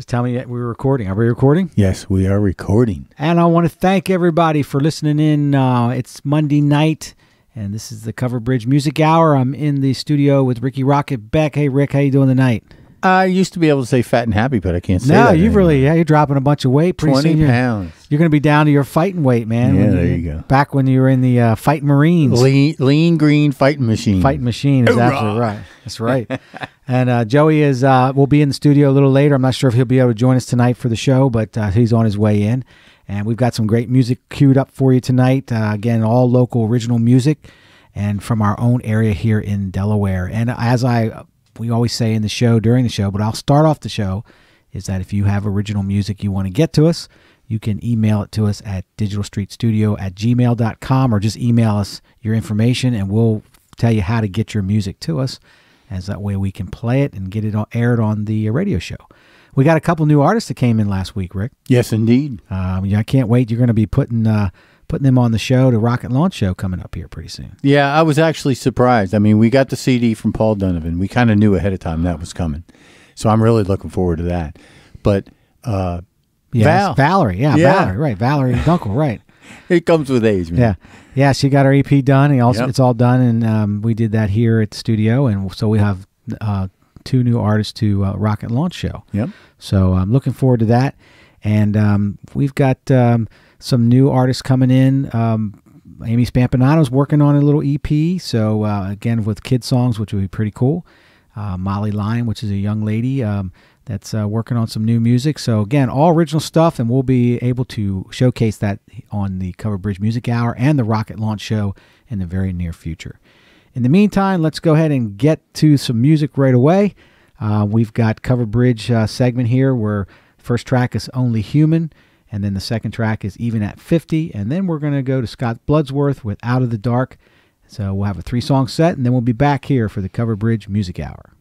Just tell me we're recording. Are we recording? Yes, we are recording. And I want to thank everybody for listening in. It's Monday night, and this is the Cover Bridge Music Hour. I'm in the studio with Ricky Rocket Beck. Hey, Rick, how you doing tonight? I used to be able to say fat and happy, but I can't say that. No, you've really, you're dropping a bunch of weight. Pretty 20 soon pounds. You're going to be down to your fighting weight, man. Yeah, there you go. Back when you were in the fighting Marines. Lean green fighting machine. Fighting machine is absolutely right. That's right. And Joey will be in the studio a little later. I'm not sure if he'll be able to join us tonight for the show, but he's on his way in. And we've got some great music queued up for you tonight. Again, all local original music and from our own area here in Delaware. And as we always say in the show, during the show, but I'll start off the show, is that if you have original music you want to get to us, you can email it to us at digitalstreetstudio@gmail.com, or just email us your information and we'll tell you how to get your music to us, as that way we can play it and get it aired on the radio show. We got a couple new artists that came in last week, Rick. Yes, indeed. I can't wait. You're going to be putting them on the show, the Rocket Launch Show, coming up here pretty soon. Yeah, I was actually surprised. I mean, we got the CD from Paul Donovan. We kind of knew ahead of time that was coming. So I'm really looking forward to that. But Valerie, Valerie, right. Valerie Dunkel, right. It comes with age, man. Yeah, she got her EP done. It's all done, and we did that here at the studio, and so we have two new artists to Rocket Launch Show. Yep. So I'm looking forward to that, and we've got some new artists coming in. Amy Spampinato's working on a little EP, so again with kid songs, which would be pretty cool. Molly Lyon, which is a young lady that's working on some new music. So again, all original stuff, and we'll be able to showcase that on the Cover Bridge Music Hour and the Rocket Launch Show in the very near future. In the meantime, let's go ahead and get to some music right away. We've got Cover Bridge segment here where first track is Only Human, and then the second track is Even at 50, and then we're going to go to Scott Bloodsworth with Out of the Dark. So we'll have a 3-song set, and then we'll be back here for the Cover Bridge Music Hour.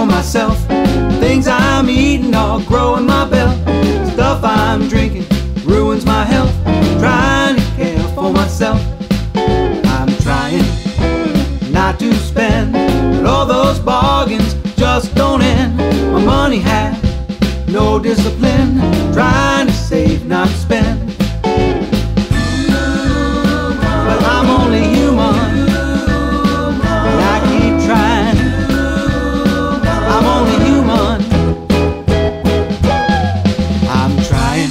Myself, things I'm eating all grow in my belt. Stuff I'm drinking ruins my health. Trying to care for myself. I'm trying not to spend, but all those bargains just don't end. My money has no discipline. Trying to save, not spend. But I'm only human. I'm only human. I'm trying,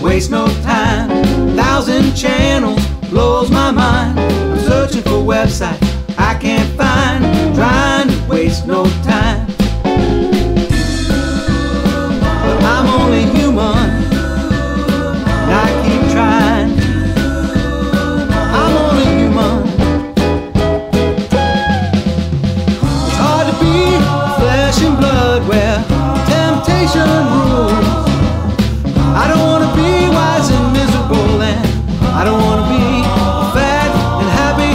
waste no time. 1,000 channels blows my mind. I'm searching for websites I can't find. Trying to waste no time. But I'm only human, and I keep trying. I'm only human. Flesh and blood where temptation rules. I don't want to be wise and miserable, and I don't want to be a fat and happy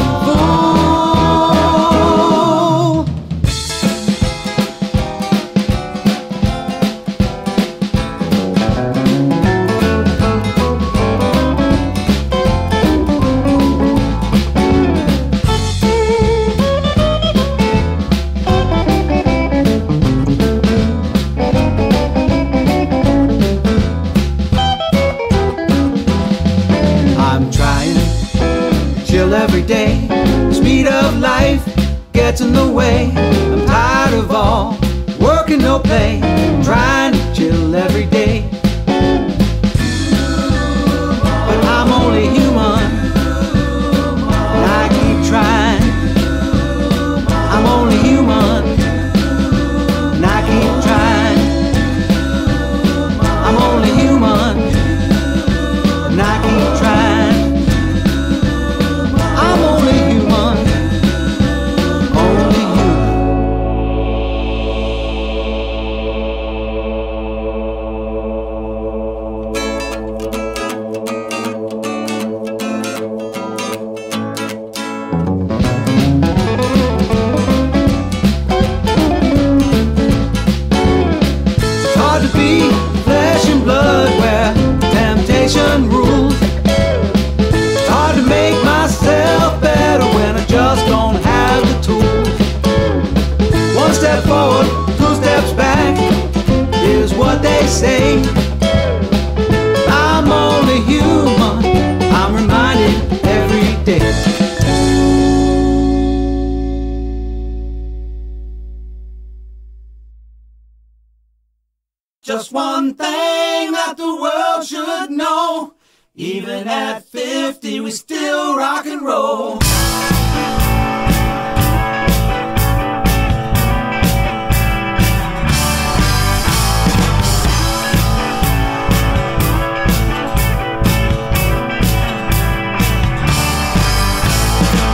every day. The speed of life gets in the way. I'm tired of all work and no play. I'm trying to chill every day. But I'm only human, and I keep trying. I'm only human, and I keep trying. I'm only human, and I keep trying. I'm only human, only human. say I'm only human, I'm reminded every day. Just one thing that the world should know, even at 50 we still rock and roll.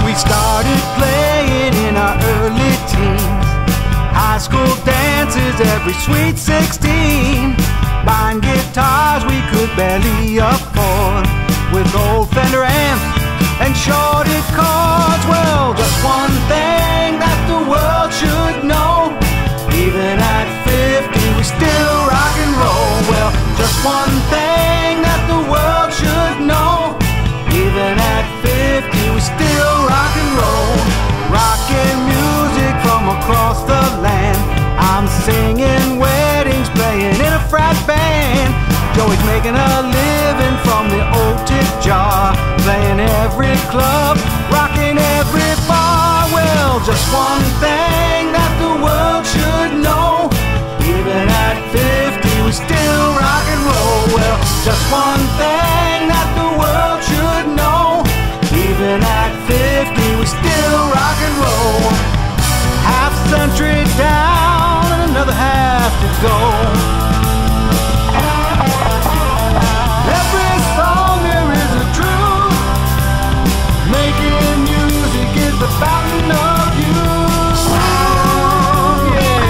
We started playing in our early teens, high school dances every sweet 16, buying guitars we could barely afford, with old Fender amps and shorted chords. Well, just one thing that the world should know, even at 50 we still rock and roll. Well, just one thing that the world should know, even at 50 we still rock and roll. Rockin' music from across the land, I'm singing weddings, playing in a frat band. Joey's making a living from the old tip jar, playing every club, rocking every bar. Well, just one thing that the world should know, even at 50 we still rock and roll. Well, just one thing that the world should know, even at 50 we still rock and roll. Half century down and another half to go. Every song there is a truth, making music is the fountain of youth. Yeah.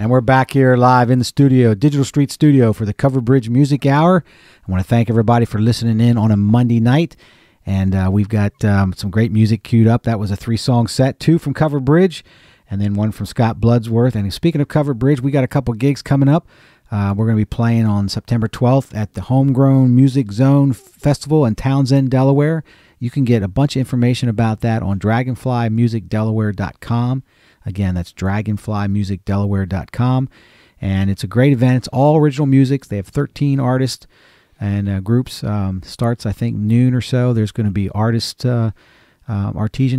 And we're back here live in the studio, Digital Street Studio, for the Covered Bridge Music Hour. I want to thank everybody for listening in on a Monday night. And we've got some great music queued up. That was a 3-song set, 2 from Covered Bridge, and then 1 from Scott Bloodsworth. And speaking of Covered Bridge, we got a couple gigs coming up. We're going to be playing on September 12th at the Homegrown Music Zone Festival in Townsend, Delaware. You can get a bunch of information about that on dragonflymusicdelaware.com. Again, that's dragonflymusicdelaware.com. And it's a great event. It's all original music. They have 13 artists and groups. Starts, I think, noon or so. There's going to be artisan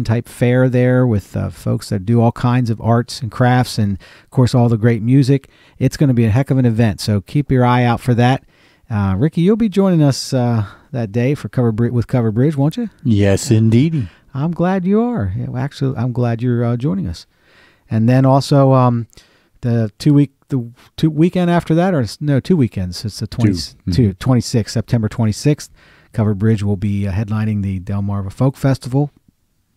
type fair there with folks that do all kinds of arts and crafts, and of course all the great music. It's going to be a heck of an event, so keep your eye out for that. Ricky, you'll be joining us that day for Covered Bridge, won't you? Yes, indeedy. I'm glad you are. Yeah, well, actually, I'm glad you're joining us. And then also the 2 weekend after that, or no, 2 weekends. It's the 26th, September 26th. Covered Bridge will be headlining the Delmarva Folk Festival.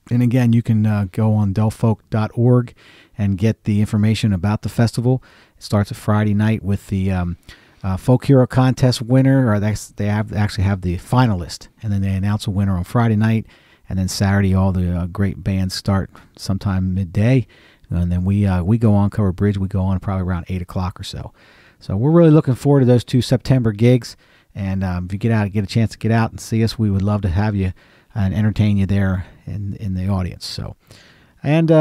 And again, you can go on delfolk.org and get the information about the festival. It starts a Friday night with the Folk Hero Contest winner, or they actually have the finalist, and then they announce a winner on Friday night. And then Saturday, all the great bands start sometime midday. And then we go on Covered Bridge. We go on probably around 8 o'clock or so. So we're really looking forward to those 2 September gigs. And if you get a chance to get out and see us, we would love to have you and entertain you there in the audience. So, and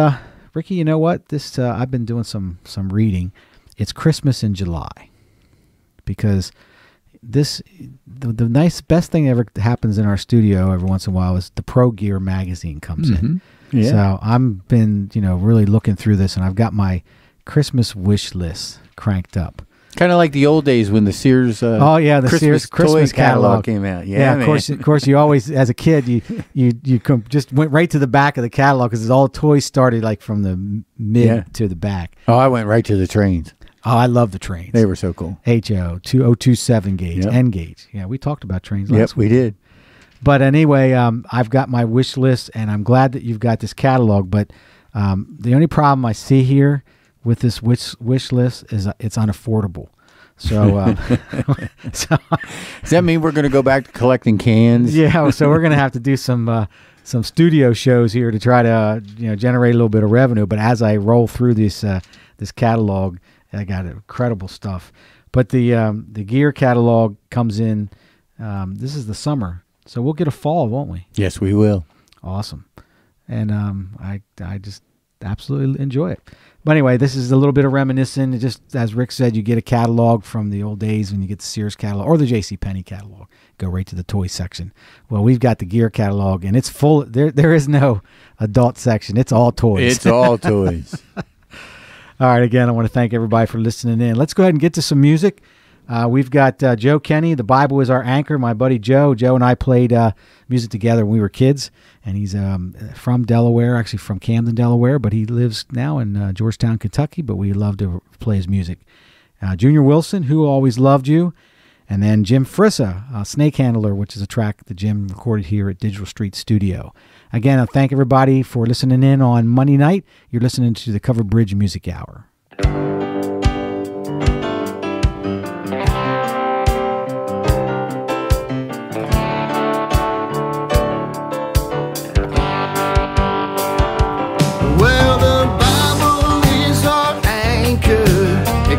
Ricky, you know what? I've been doing some reading. It's Christmas in July, because the best thing that ever happens in our studio every once in a while is the Pro Gear magazine comes in. Yeah. So I've been, really looking through this, and I've got my Christmas wish list cranked up. Kind of like the old days when the Sears Sears Christmas catalog came out. Yeah, of course you always, as a kid, you just went right to the back of the catalog, because all toys started like from the mid to the back. Oh, I went right to the trains. Oh, I love the trains. They were so cool. HO 2027 gauge, N gauge. Yeah, we talked about trains last week. We did. But anyway, I've got my wish list, and I'm glad that you've got this catalog. But the only problem I see here with this wish list is it's unaffordable. So, does that mean we're going to go back to collecting cans? Yeah. So we're going to have to do some studio shows here to try to generate a little bit of revenue. But as I roll through this catalog, I got incredible stuff. But the gear catalog comes in. This is the summer. So we'll get a fall, won't we? Yes, we will. Awesome. And I just absolutely enjoy it. But anyway, this is a little bit of reminiscent. Just as Rick said, you get a catalog from the old days when you get the Sears catalog or the JCPenney catalog. Go right to the toy section. Well, we've got the gear catalog, and it's full. There is no adult section. It's all toys. It's all toys. All right, again, I want to thank everybody for listening in. Let's go ahead and get to some music. We've got Joe Kenny. The Bible is our anchor. My buddy Joe. Joe and I played music together when we were kids, and he's from Delaware, actually from Camden, Delaware, but he lives now in Georgetown, Kentucky, but we love to play his music. Junior Wilson, Who Always Loved You, and then Jim Frissa, Snake Handler, which is a track that Jim recorded here at Digital Street Studio. Again, I thank everybody for listening in on Monday night. You're listening to the Covered Bridge Music Hour.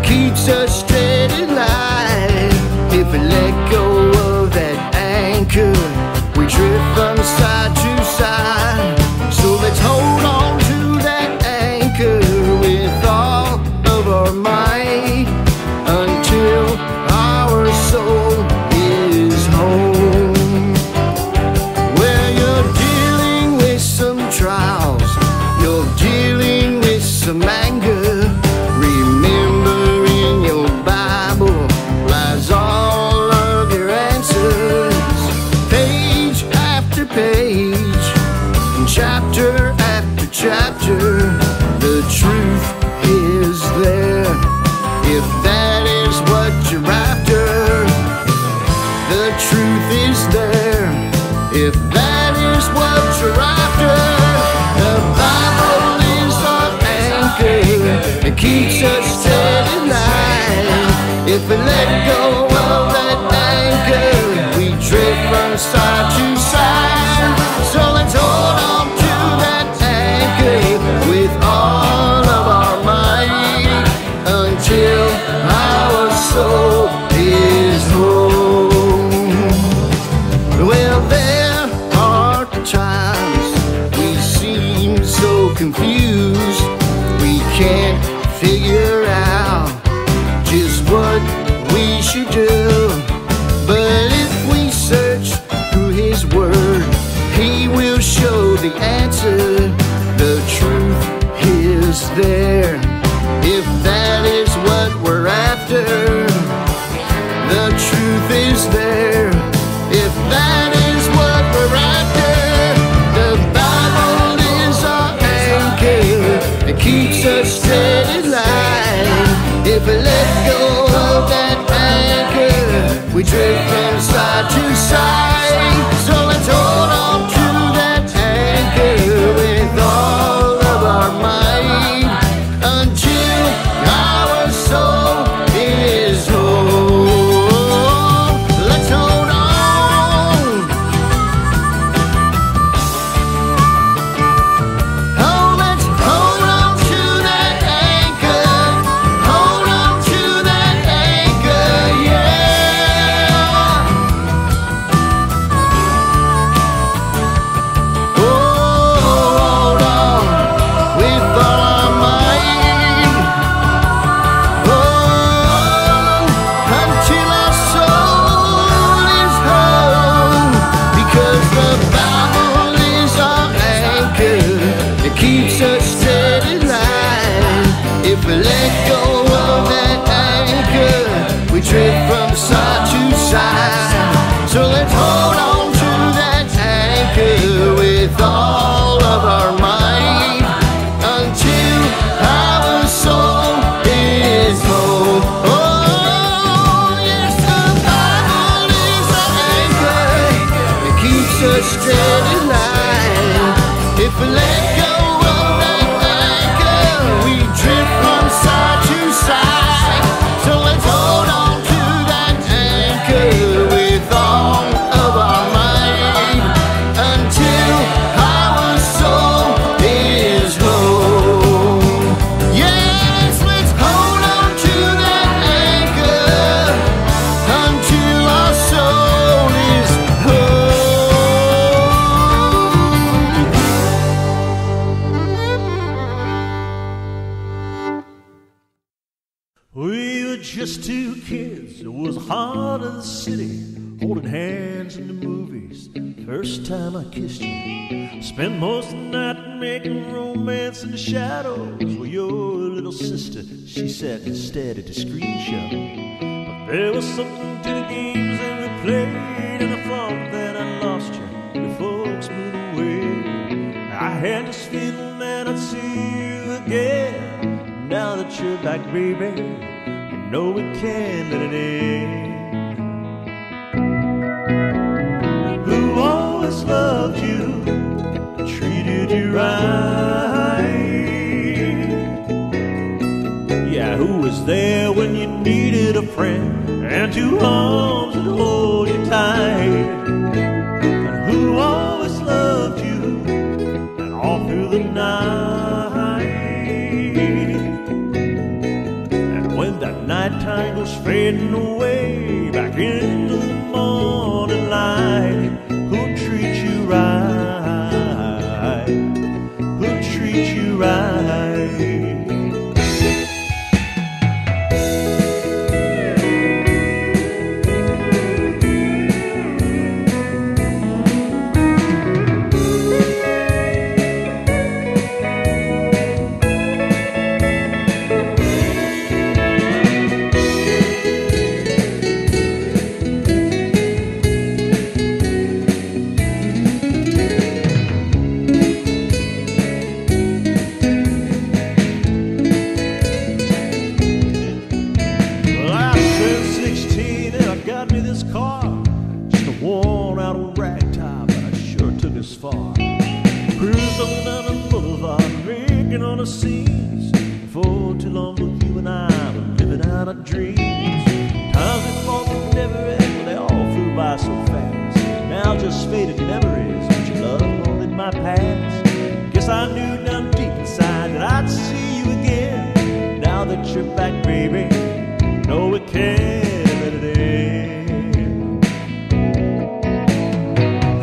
Keeps us steady line. If we let go of that anchor, we drift from side to side. So let's hold on to that anchor with all of our might until our soul is home. Well, you're dealing with some trials, you're dealing with some anger. Chapter after chapter, the truth is there. If that is what you're after, the truth is there. If that is what you're after, the Bible is our anchor. It keeps us steady. confused. We can't figure out just what we should do. But if we search through His Word, He will show the answer. The truth is there, if that is what we're after. The truth is there, if that is what we're after. The Bible is our anchor, it keeps us steady line. If we let go of that anchor, we drift from side to side. So let's hold on to that anchor with all of our might, until our soul is whole. Let's hold on. Oh, let's hold on to that anchor. Hold on to that anchor, yeah. Oh, hold on with all our might. Oh, until our soul is whole. Because the Bible is our anchor, it keeps us steady line. If we let go of that anchor, we drift from side to side. So let's hold on to that anchor with all of our might, until our soul is whole. Oh, yes, the Bible is our anchor, it keeps us steady line. If we let go of that anchor, we drift from side to side. So let's hold on to that anchor with all of our might, until our soul is whole. Yes, let's hold on to that anchor until our soul is whole. We were just two kids, it was hot in the city, holding hands in the movies. First time I kissed you, spent most of the night making romance in the shadows with your little sister. She sat instead at the screen show, but there was something to the games that we played, and I thought that I lost you before folks moved away. I had this feeling that I'd see you again. Now that you're back, baby, you know we can't let it end. Who always loved you, treated you right? Yeah, who was there when you needed a friend and two arms that hold you tight? And who always loved you and all through the night? And when that nighttime goes fading away back into the morning light, who'll treat you right? Who'll treat you right?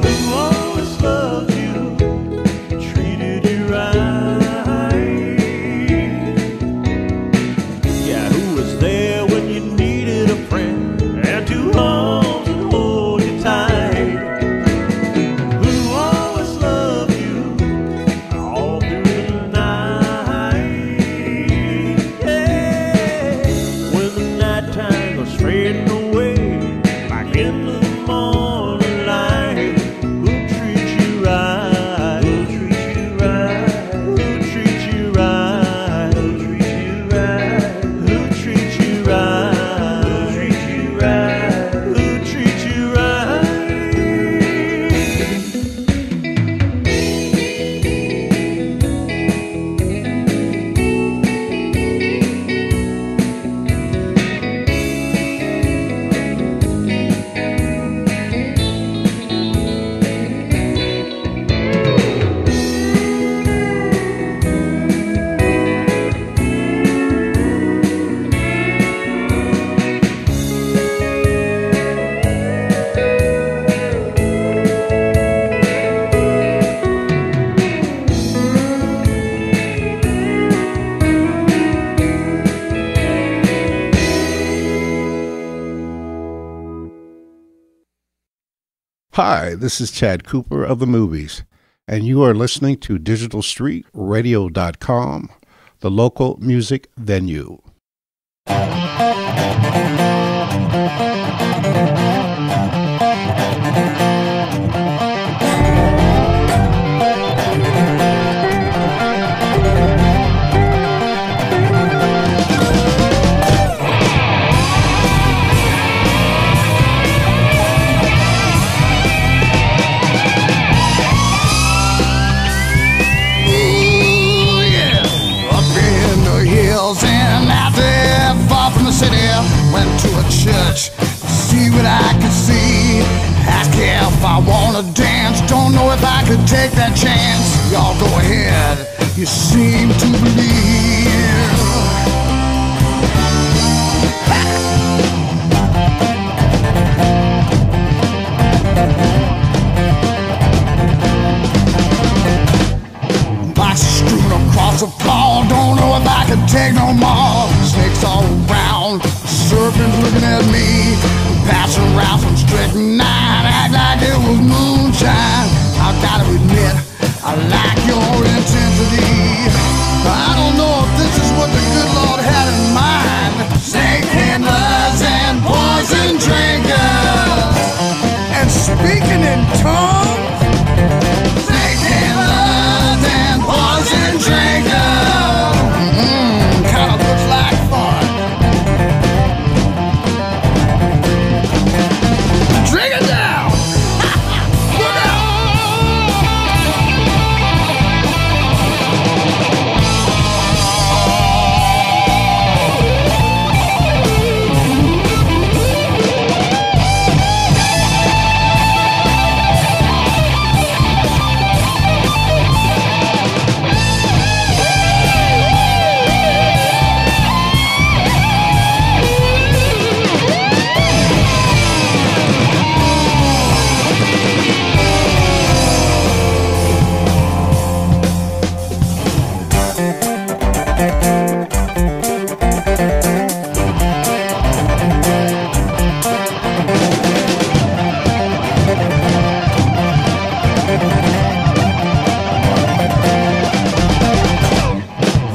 Who always loved you, treated you right? Hi, this is Chad Cooper of the Movies, and you are listening to DigitalStreetRadio.com, the local music venue. Went to a church to see what I could see. Asked if I wanna dance, don't know if I could take that chance. Y'all go ahead, you seem to believe. Bikes strewn across the floor, don't know if I could take no more. Snakes all around, serpents looking at me, passing around some strychnine, act like it was moonshine. I gotta admit, I like your intensity. I don't know if this is what the good Lord had in mind. Snake handlers and poison drinkers, and speaking in tongues. Snake handlers and poison drinkers, kinda looks like fun. Drink it down! Look out!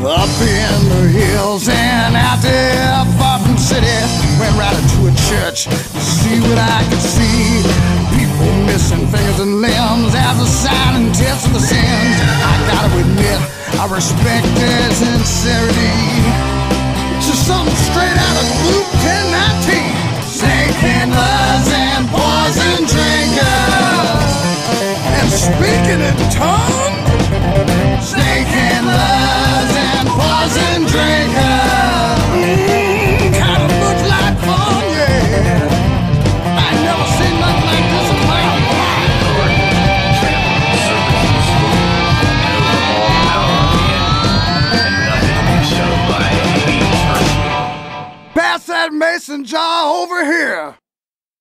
Up in the hills and out there far from the city, went right into a church to see what I could see. People missing fingers and limbs as a sign and test of the sins. I gotta admit, I respect their sincerity. Just something straight out of Luke 10:19. Snake handlers and poison drinkers, and speaking in tongues. Snake handlers and poison drinkers, kinda looks like fun, yeah. I ain't never seen nothing like this in my life. Pass that mason jar over here.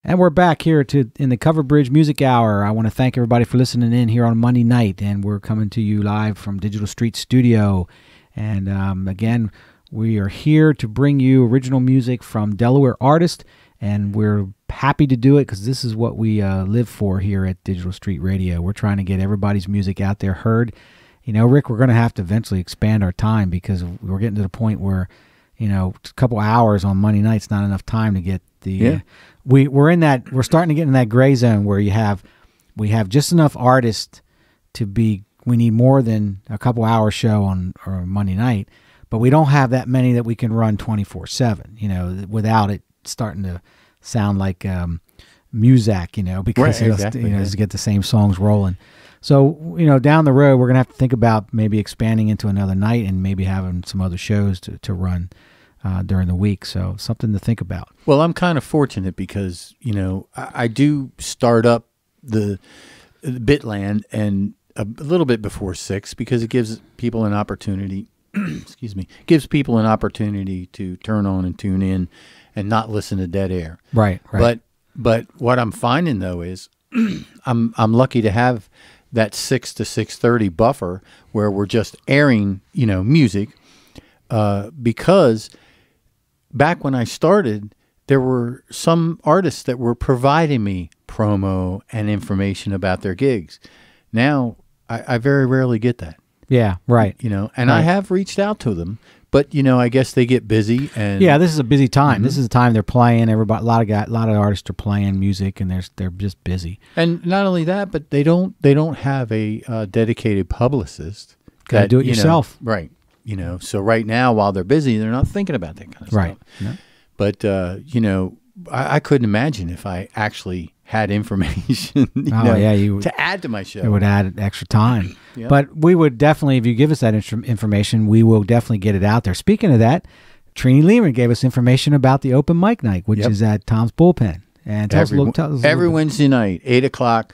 And we're back here in the Cover Bridge Music Hour. I want to thank everybody for listening in here on Monday night, and we're coming to you live from Digital Street Studio. And again, we are here to bring you original music from Delaware artists, and we're happy to do it because this is what we live for here at Digital Street Radio. We're trying to get everybody's music out there heard. You know, Rick, we're going to have to eventually expand our time because we're getting to the point where, you know, a couple hours on Monday night's not enough time to get the... Yeah. We're starting to get in that gray zone where we have just enough artists to be, we need more than a couple hour show on or Monday night, but we don't have that many that we can run 24/7, you know, without it starting to sound like Muzak, you know, because right, exactly, you know, just get the same songs rolling. So, you know, down the road, we're going to have to think about maybe expanding into another night and maybe having some other shows to run during the week. So something to think about. Well, I'm kind of fortunate because, you know, I do start up the Bitland and a little bit before 6 because it gives people an opportunity, excuse me, gives people an opportunity to turn on and tune in and not listen to dead air. Right. But what I'm finding though is I'm lucky to have that 6 to 6:30 buffer where we're just airing, you know, music, because back when I started, there were some artists that were providing me promo and information about their gigs. Now, I very rarely get that. Yeah, right. You know, and I have reached out to them, but you know, I guess they get busy. And yeah, this is a busy time. This is a time they're playing. Everybody, a lot of artists are playing music, and they're just busy. And not only that, but they don't have a dedicated publicist. Got to do it yourself, right? You know, so right now while they're busy, they're not thinking about that kind of right. stuff. No. But you know, I couldn't imagine if I actually had information to add to my show. It would add extra time. Yeah. But we would definitely, if you give us that information, we will definitely get it out there. Speaking of that, Trini Lehman gave us information about the open mic night, which is at Tom's Bullpen. And tell us a little every Wednesday night, 8:00.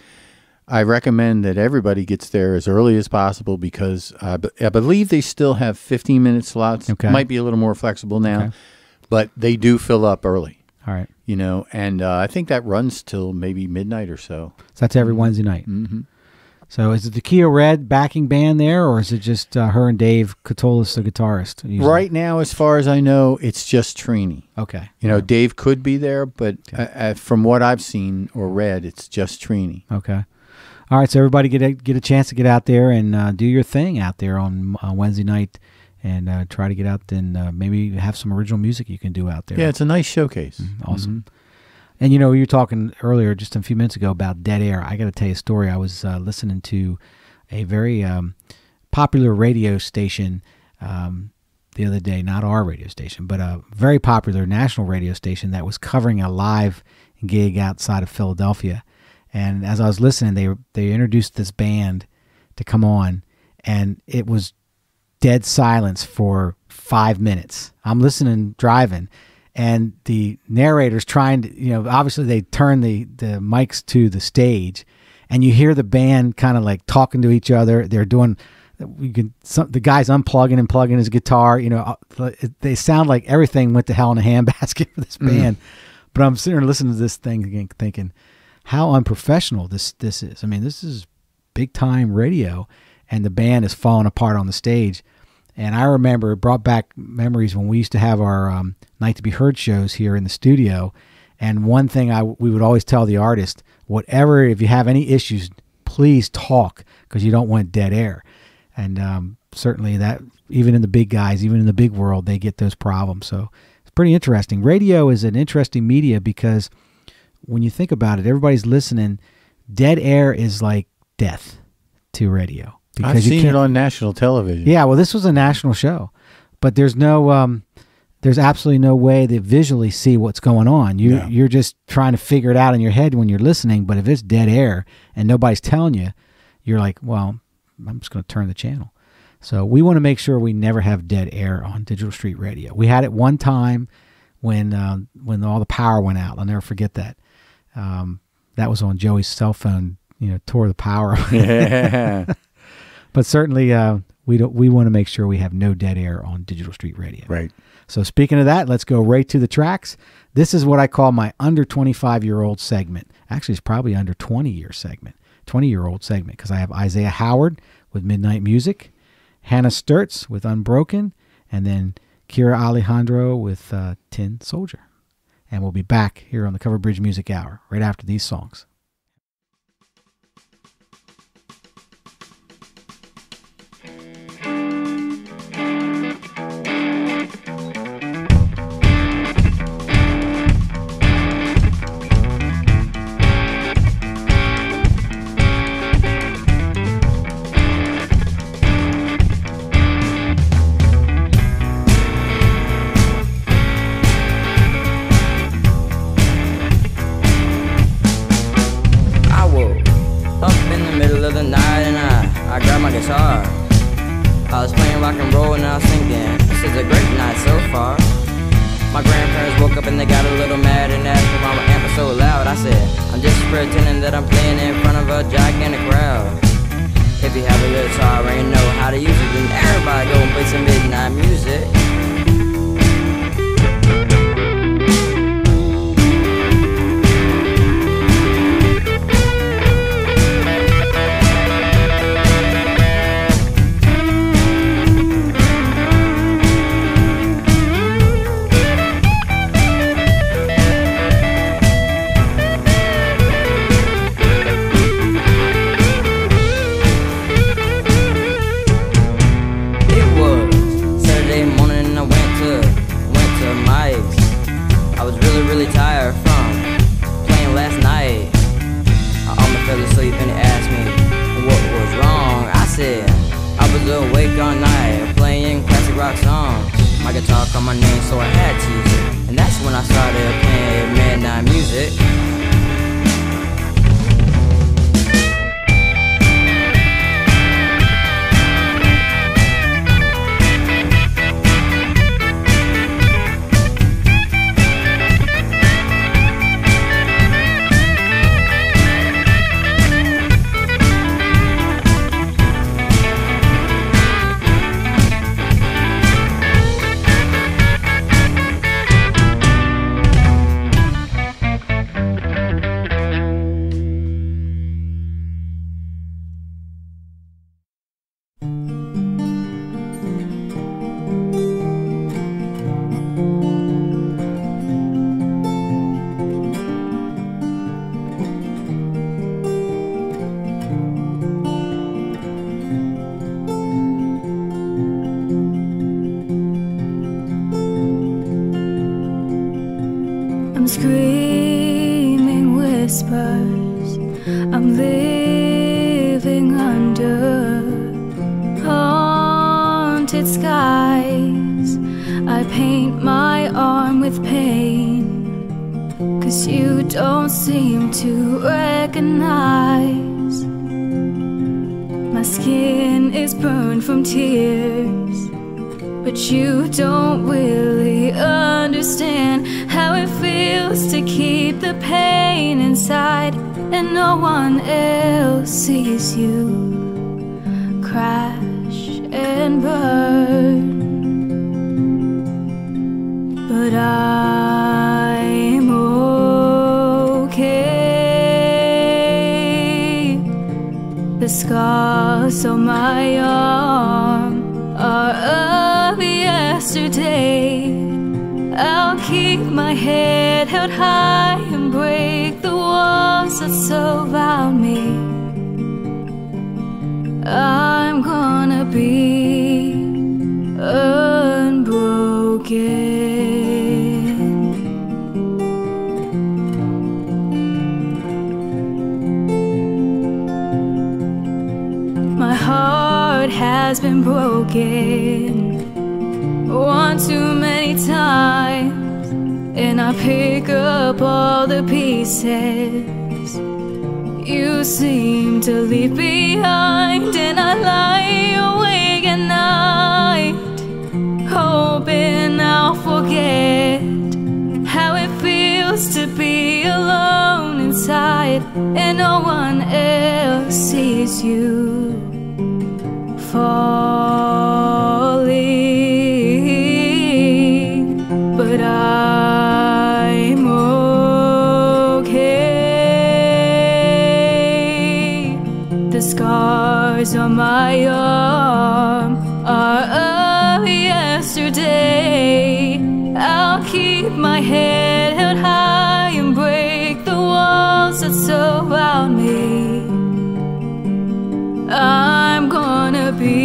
I recommend that everybody gets there as early as possible because I believe they still have 15-minute slots. Okay. Might be a little more flexible now, but they do fill up early. All right. You know, and I think that runs till maybe midnight or so. So that's every Wednesday night. Mm-hmm. So is it the Kia Red backing band there, or is it just her and Dave Katolis, the guitarist? Usually? Right now, as far as I know, it's just Trini. Okay. You know, Dave could be there, but from what I've seen or read, it's just Trini. Okay. All right, so everybody get a chance to get out there and do your thing out there on Wednesday night, and try to get out and maybe have some original music you can do out there. Yeah, it's a nice showcase. Awesome. Mm-hmm. And you know, you were talking earlier, just a few minutes ago, about dead air. I got to tell you a story. I was listening to a very popular radio station the other day, not our radio station, but a very popular national radio station that was covering a live gig outside of Philadelphia. And as I was listening, they introduced this band to come on, and it was dead silence for 5 minutes. I'm listening, driving, and the narrator's trying to, you know, obviously they turn the mics to the stage, and you hear the band kind of like talking to each other. They're doing, the guy's unplugging and plugging his guitar. You know, they sound like everything went to hell in a handbasket for this band. But I'm sitting there listening to this thing again, thinking, how unprofessional this is. I mean, this is big time radio, and the band is falling apart on the stage. And I remember it brought back memories when we used to have our Night to Be Heard shows here in the studio. And one thing we would always tell the artist, whatever, if you have any issues, please talk, because you don't want dead air. And certainly that, even in the big guys, even in the big world, they get those problems. So it's pretty interesting. Radio is an interesting media because when you think about it, everybody's listening. Dead air is like death to radio. I've seen it on national television. Yeah, well, this was a national show, but there's absolutely no way to visually see what's going on. You're just trying to figure it out in your head when you're listening. But if it's dead air and nobody's telling you, you're like, well, I'm just going to turn the channel. So we want to make sure we never have dead air on Digital Street Radio. We had it one time when all the power went out. I'll never forget that. That was on Joey's cell phone. You know, tore the power. Yeah. But certainly, we want to make sure we have no dead air on Digital Street Radio. Right. So speaking of that, let's go right to the tracks. This is what I call my under 25-year-old segment. Actually, it's probably under 20-year segment, 20-year-old segment, because I have Isaiah Howard with Midnight Music, Hannah Sturtz with Unbroken, and then Kira Alejandro with Tin Soldier. And we'll be back here on the Cover Bridge Music Hour right after these songs. I was playing rock and roll and I was thinking, this is a great night so far. My grandparents woke up and they got a little mad and asked me why my amp was so loud. I said, I'm just pretending that I'm playing in front of a gigantic crowd. If you have a guitar and you know how to use it, then everybody go and play some midnight music. was awake all night, playing classic rock songs. My guitar called my name, so I had to use it. And that's when I started playing midnight music. I'm screaming whispers, I'm living under haunted skies. I paint my arm with pain, 'cause you don't seem to recognize. My skin is burned from tears, but you don't really understand how it feels to keep the pain inside, and no one else sees you crash and burn. But I'm okay. The scars on my arm are of yesterday. I'll keep my head held high and break the walls that surround me. I'm gonna be unbroken. My heart has been broken one too many times, and I pick up all the pieces you seem to leave behind, and I lie awake at night hoping I'll forget how it feels to be alone inside, and no one else sees you falling. But I'm okay. The scars on my arm are of yesterday. I'll keep my head held high and break the walls that surround me. I'm gonna be.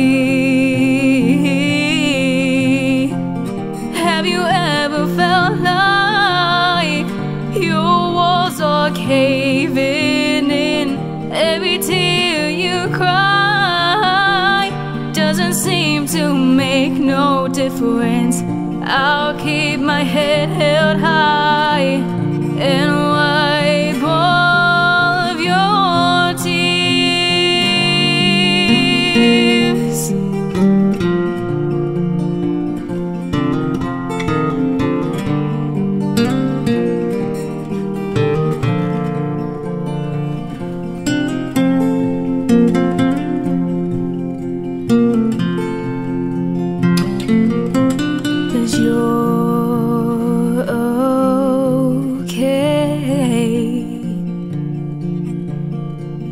Have you ever felt like your walls are caving in? Every tear you cry doesn't seem to make no difference. I'll keep my head held high and wipe all of your tears.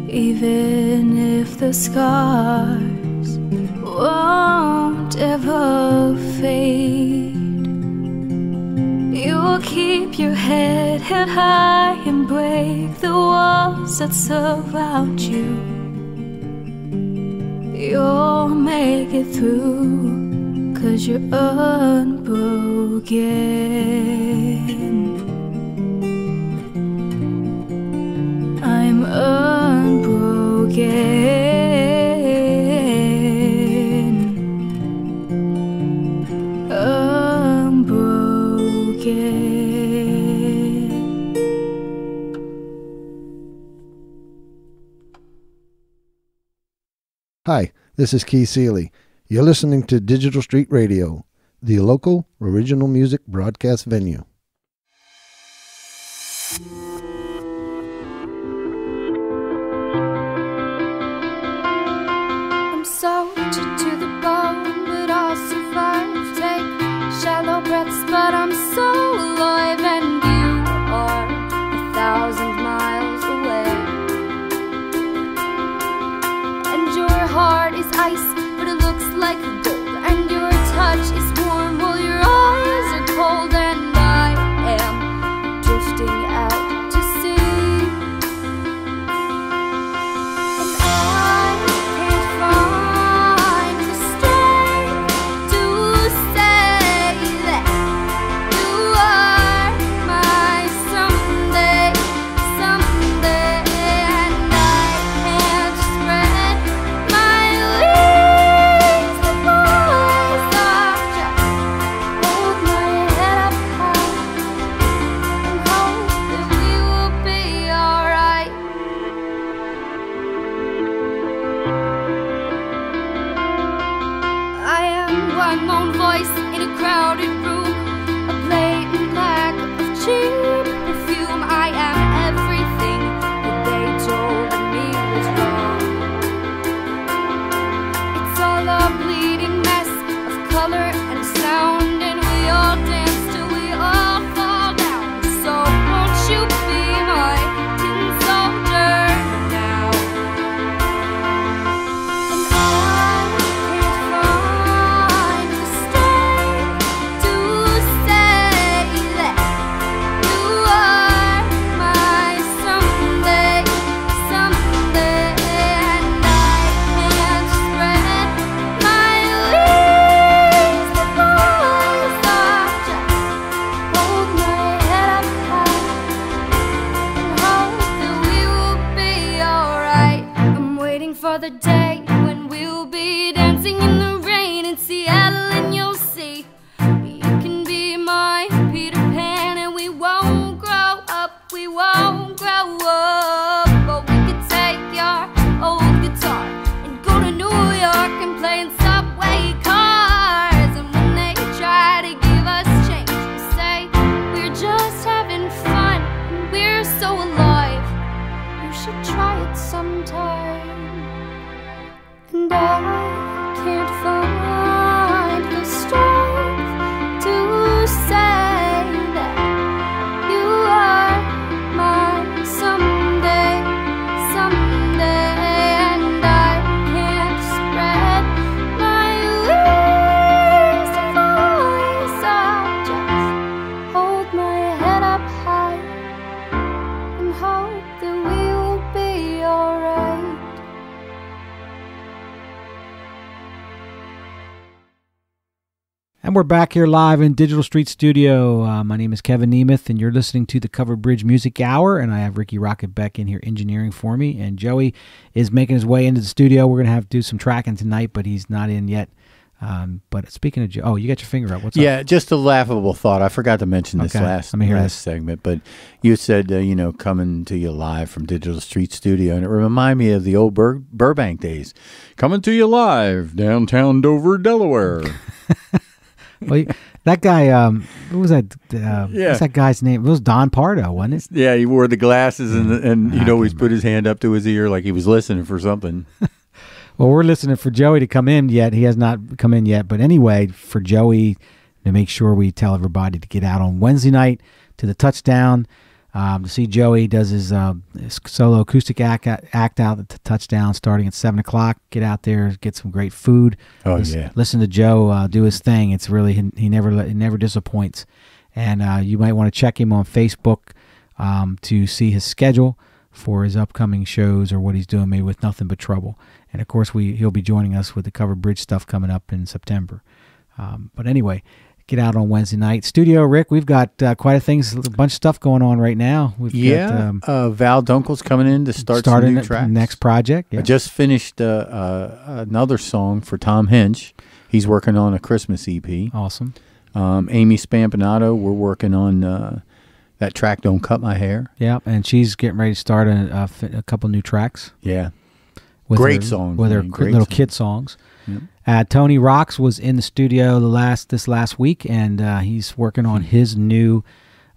Even if the scars won't ever fade, you'll keep your head held high and break the walls that surround you. You'll make it through, 'cause you're unbroken. I'm unbroken. Hi, this is Keith Seeley. You're listening to Digital Street Radio, the local original music broadcast venue. I'm soldier to the bone, but I'll survive. Take shallow breaths, but I'm so alive. And you are 1,000 miles away. And your heart is ice, but it looks like gold. And your touch is warm while your eyes are cold. And I am drifting out to sea. And I can't find the strength to say that you are my someday, someday. And I can't spread my wings before I stop. Just hold my head up high and hope that we will be alright. I am one lone voice in a crowded room, a blatant lack of cheap perfume. I am everything that they told me was wrong. It's all a bleeding mess of color and sound, and we all dance till we all fall down. So won't you be my tin soldier now? And I can't find the strength to say that you are my someday, someday. And I can't spread my wings before I stop. Just hold my head up high and hope that we will be alright. I'm waiting for the day when we'll be dancing in the rain in Seattle, and you'll see you can be my Peter Pan, and we won't grow up, we won't grow up. But we could take your old guitar and go to New York and play in subway cars. And when they try to give us change, we say we're just having fun and we're so alive. You should try it sometime. And I can't find the strength to say that you are my someday, someday. And I can't spread my wings before I stop. Just hold my head up high and hope that we will be alright. And we're back here live in Digital Street Studio. My name is Kevin Nemeth, and you're listening to the Covered Bridge Music Hour. And I have Ricky Rocket Beck in here engineering for me. And Joey is making his way into the studio. We're going to have to do some tracking tonight, but he's not in yet. But speaking of Joe, you got your finger up. What's up? Yeah, just a laughable thought. I forgot to mention this Okay, last let me hear this. segment, but you said, coming to you live from Digital Street Studio, and it reminded me of the old Burbank days. Coming to you live, downtown Dover, Delaware. Well, that guy, what was that? What's that guy's name? It was Don Pardo, wasn't it? Yeah, he wore the glasses and he'd always put his hand up to his ear like he was listening for something. Well, we're listening for Joey to come in yet. He has not come in yet. But anyway, for Joey to make sure we tell everybody to get out on Wednesday night to the Touchdown to see Joey does his solo acoustic act out at the Touchdown starting at 7 o'clock. Get out there, get some great food. Listen to Joe do his thing. It's really he never disappoints. And you might want to check him on Facebook to see his schedule for his upcoming shows or what he's doing, maybe with Nothing But Trouble. And of course, he'll be joining us with the Covered Bridge stuff coming up in September. But anyway, get out on Wednesday night. Studio, Rick, we've got quite a bunch of stuff going on right now. We've got, Val Dunkel's coming in to start some new tracks. Next project. Yeah. I just finished another song for Tom Hinch. He's working on a Christmas EP. Awesome. Amy Spampinato, we're working on that track, Don't Cut My Hair. Yeah, and she's getting ready to start a couple new tracks. Yeah. with Great her, songs, with her man, great little songs. kid songs. Yep. Tony Rocks was in the studio this last week, and he's working on his new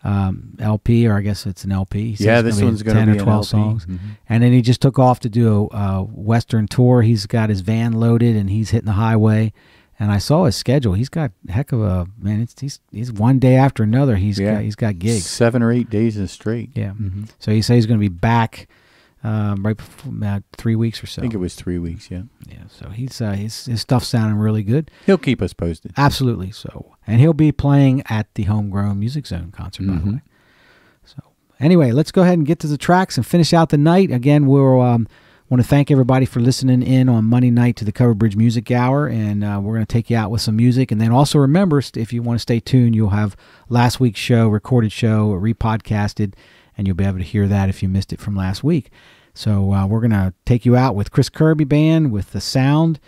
LP, or I guess it's an LP. He says Yeah, it's this gonna one's be going to 10 be or an 12 LP. songs. Mhm. And then he just took off to do a Western tour. He's got his van loaded, and he's hitting the highway. And I saw his schedule. He's got a heck of a man. He's one day after another. He's got gigs, 7 or 8 days straight. Yeah. Mhm. So he says he's going to be back right before, about 3 weeks or so. I think it was 3 weeks. Yeah. Yeah. So he's his stuff's sounding really good. He'll keep us posted. Absolutely. So, and he'll be playing at the Homegrown Music Zone concert, by the Mhm. way. So anyway, let's go ahead and get to the tracks and finish out the night. Again, we'll want to thank everybody for listening in on Monday night to the Cover Bridge Music Hour, and we're going to take you out with some music. And then also remember, if you want to stay tuned, you'll have last week's show, recorded show, repodcasted, and you'll be able to hear that if you missed it from last week. So we're going to take you out with Chris Kirby Band with The Sound,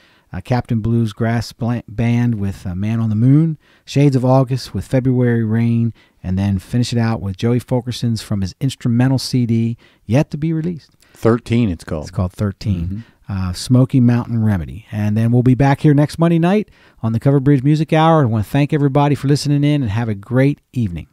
Captain Blues Grass Band with Man on the Moon, Shades of August with February Rain, and then finish it out with Joey Fulkerson's from his instrumental CD, yet to be released. 13, it's called. It's called 13. Smoky Mountain Remedy. And then we'll be back here next Monday night on the Cover Bridge Music Hour. I want to thank everybody for listening in, and have a great evening.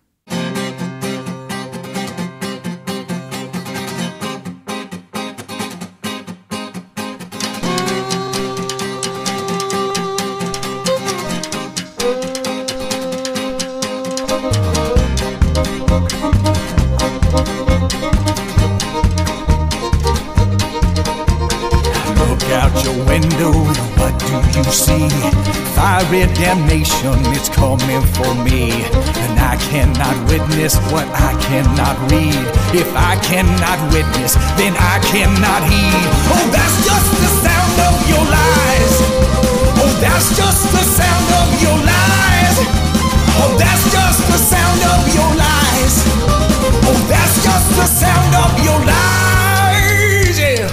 Window, what do you see? Fiery damnation, it's coming for me. And I cannot witness what I cannot read. If I cannot witness, then I cannot heed. Oh, that's just the sound of your lies. Oh, that's just the sound of your lies. Oh, that's just the sound of your lies. Oh, that's just the sound of your lies. Yeah.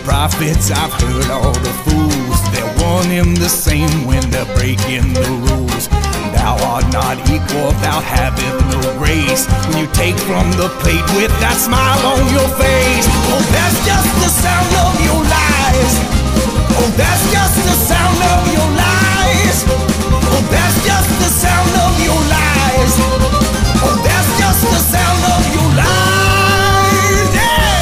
Prophets, I've heard all the fools. They're one in the same when they're breaking the rules. Thou art not equal, thou haveth no grace. When you take from the plate with that smile on your face. Oh, that's just the sound of your lies. Oh, that's just the sound of your lies. Oh, that's just the sound of your lies. Oh, that's just the sound of your lies. Yeah.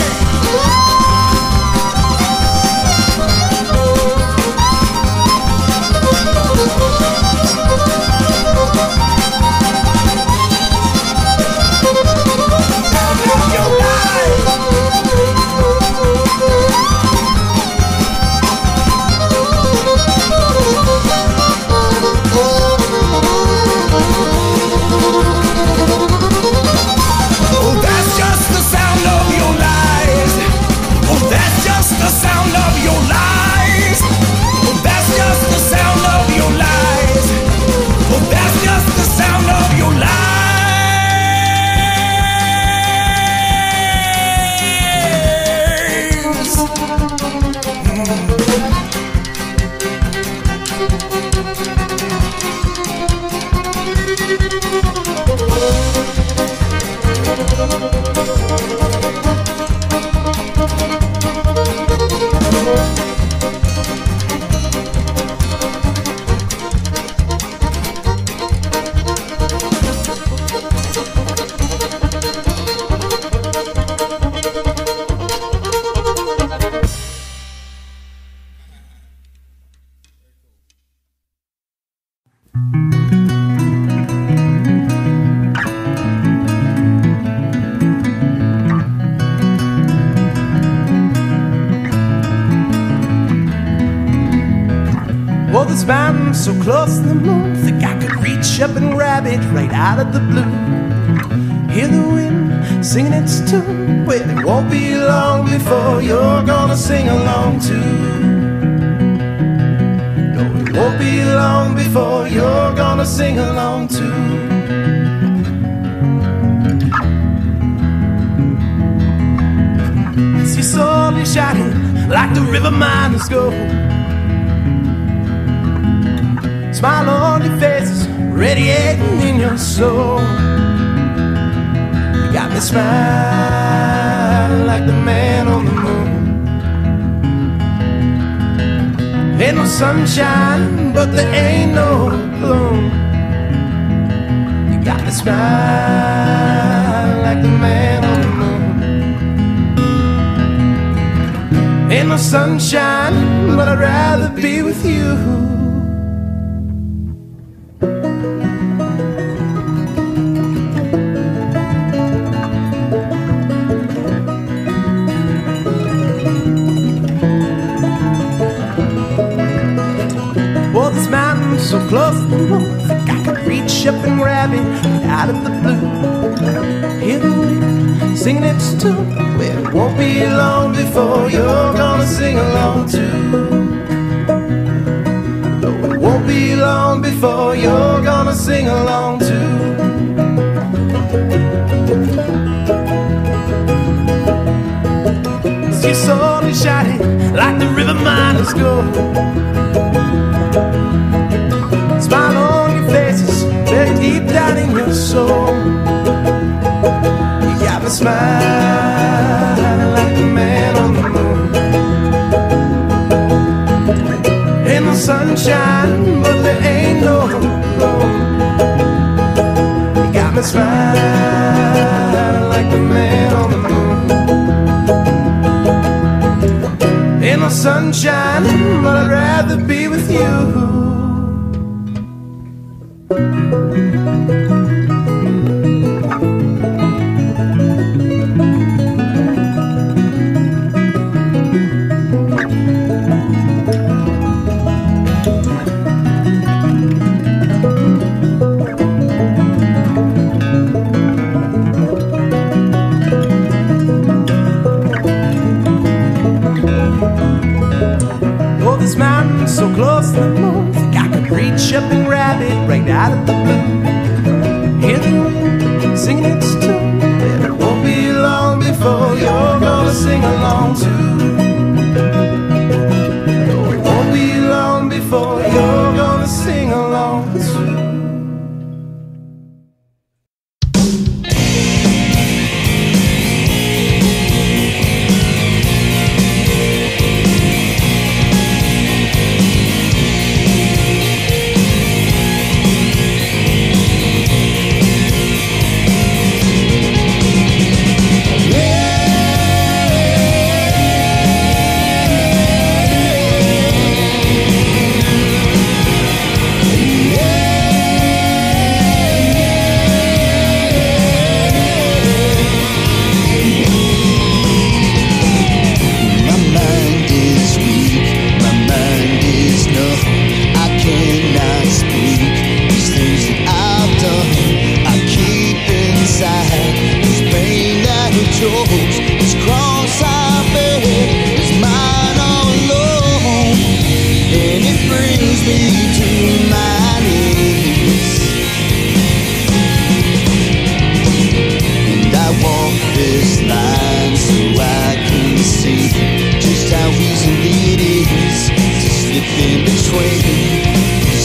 Oh, this mountain's so close to the moon, think I could reach up and grab it right out of the blue. Hear the wind singing its tune. Well, it won't be long before you're gonna sing along too. No, it won't be long before you're gonna sing along too. See soul is shining like the river miners go. Smile on your faces, radiating in your soul. You got me smiling like the man on the moon. Ain't no sunshine, but there ain't no gloom. You got me smiling like the man on the moon. Ain't no sunshine, but I'd rather be with you. Oh, this mountain's so close to the moon, think I could reach up and grab it out of the blue. Hear the wind singing its tune. Well, it won't be long before you're gonna sing along too. No, it won't be long before you're gonna sing along too. Your soul is shining like the river miners go. Smile on your faces, very deep down in your soul. You got me smiling like the man on the moon. Ain't no sunshine, but there ain't no gloom. You got me smiling like the man on the moon. Ain't no sunshine, but I'd rather be with you. Oh, this mountain's so close to the moon, think I could reach up and grab it right out of the blue. Hear the wind singing its tune. Well, it won't be long before you're gonna sing along too. No, it won't be long before you're gonna sing along too.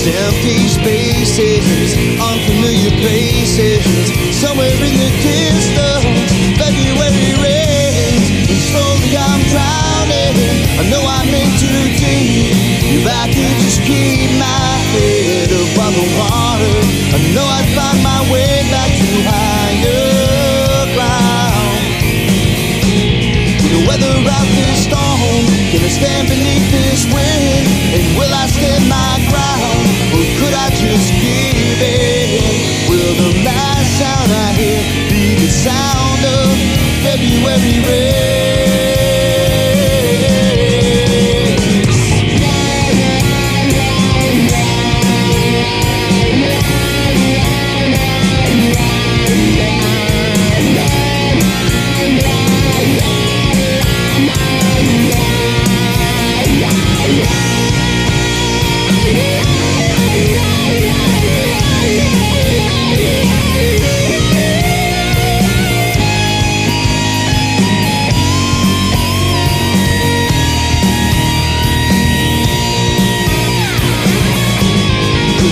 Empty spaces, unfamiliar places, somewhere in the distance, February rains, and slowly I'm drowning. I know I'm in too deep. If I could just keep my head above the water, I know I'd find my way back to higher ground. Will the weather out this storm? Can I stand beneath this wind? And will I stand my ground? Or could I just give in? Will the last sound I hear be the sound of February rain?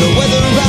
the weather